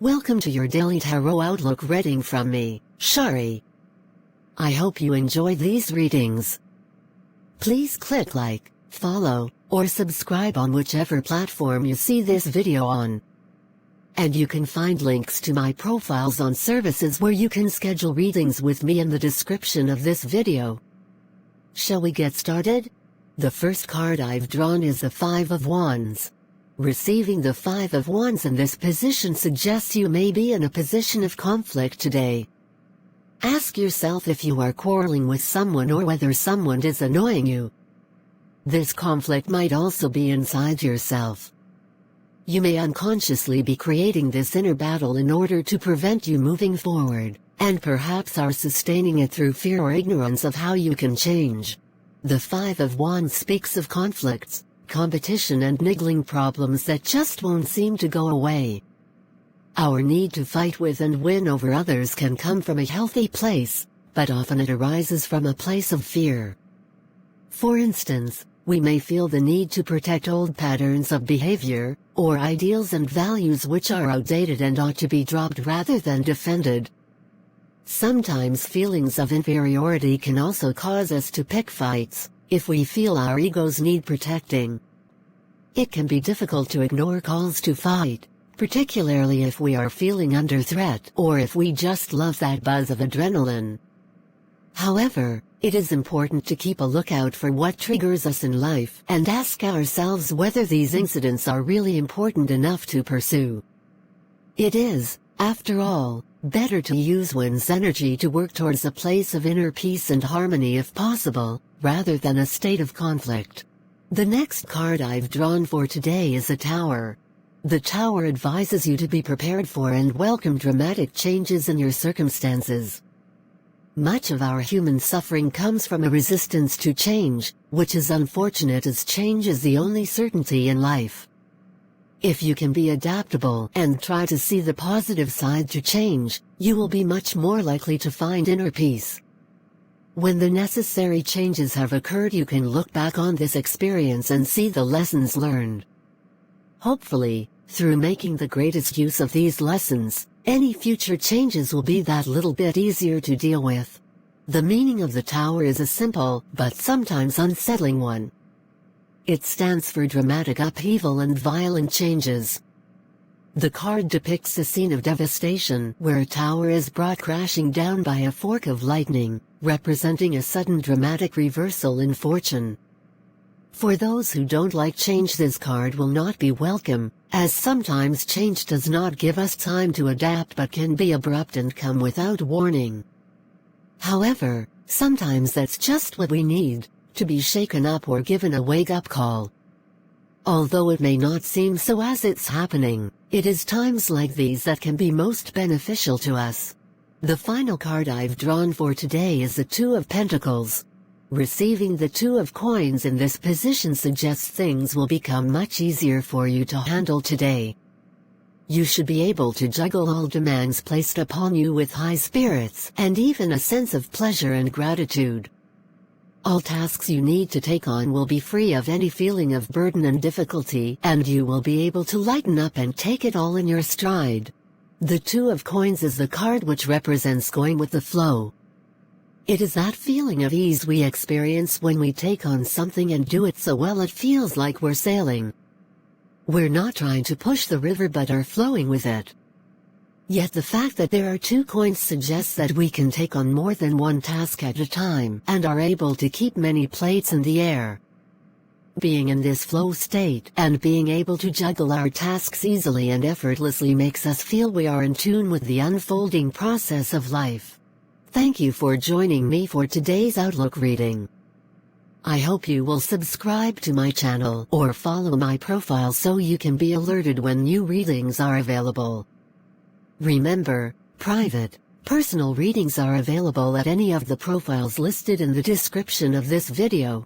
Welcome to your daily tarot outlook reading from me, Shari. I hope you enjoy these readings. Please click like, follow, or subscribe on whichever platform you see this video on. And you can find links to my profiles on services where you can schedule readings with me in the description of this video. Shall we get started? The first card I've drawn is the Five of Wands. Receiving the Five of Wands in this position suggests you may be in a position of conflict today. Ask yourself if you are quarreling with someone or whether someone is annoying you. This conflict might also be inside yourself. You may unconsciously be creating this inner battle in order to prevent you moving forward, and perhaps are sustaining it through fear or ignorance of how you can change. The Five of Wands speaks of conflicts, competition and niggling problems that just won't seem to go away. Our need to fight with and win over others can come from a healthy place, but often it arises from a place of fear. For instance, we may feel the need to protect old patterns of behavior, or ideals and values which are outdated and ought to be dropped rather than defended. Sometimes feelings of inferiority can also cause us to pick fights, if we feel our egos need protecting. It can be difficult to ignore calls to fight, particularly if we are feeling under threat or if we just love that buzz of adrenaline. However, it is important to keep a lookout for what triggers us in life and ask ourselves whether these incidents are really important enough to pursue. It is, after all, better to use one's energy to work towards a place of inner peace and harmony if possible, rather than a state of conflict. The next card I've drawn for today is a Tower. The Tower advises you to be prepared for and welcome dramatic changes in your circumstances. Much of our human suffering comes from a resistance to change, which is unfortunate as change is the only certainty in life. If you can be adaptable and try to see the positive side to change, you will be much more likely to find inner peace. When the necessary changes have occurred, you can look back on this experience and see the lessons learned. Hopefully, through making the greatest use of these lessons, any future changes will be that little bit easier to deal with. The meaning of the Tower is a simple, but sometimes unsettling one. It stands for dramatic upheaval and violent changes. The card depicts a scene of devastation where a tower is brought crashing down by a fork of lightning, representing a sudden dramatic reversal in fortune. For those who don't like change, this card will not be welcome, as sometimes change does not give us time to adapt but can be abrupt and come without warning. However, sometimes that's just what we need, to be shaken up or given a wake-up call. Although it may not seem so as it's happening, it is times like these that can be most beneficial to us. The final card I've drawn for today is the Two of Pentacles. Receiving the Two of Coins in this position suggests things will become much easier for you to handle today. You should be able to juggle all demands placed upon you with high spirits and even a sense of pleasure and gratitude. All tasks you need to take on will be free of any feeling of burden and difficulty, and you will be able to lighten up and take it all in your stride. The Two of Coins is the card which represents going with the flow. It is that feeling of ease we experience when we take on something and do it so well it feels like we're sailing. We're not trying to push the river but are flowing with it. Yet the fact that there are two coins suggests that we can take on more than one task at a time and are able to keep many plates in the air. Being in this flow state and being able to juggle our tasks easily and effortlessly makes us feel we are in tune with the unfolding process of life. Thank you for joining me for today's Outlook reading. I hope you will subscribe to my channel or follow my profile so you can be alerted when new readings are available. Remember, private, personal readings are available at any of the profiles listed in the description of this video.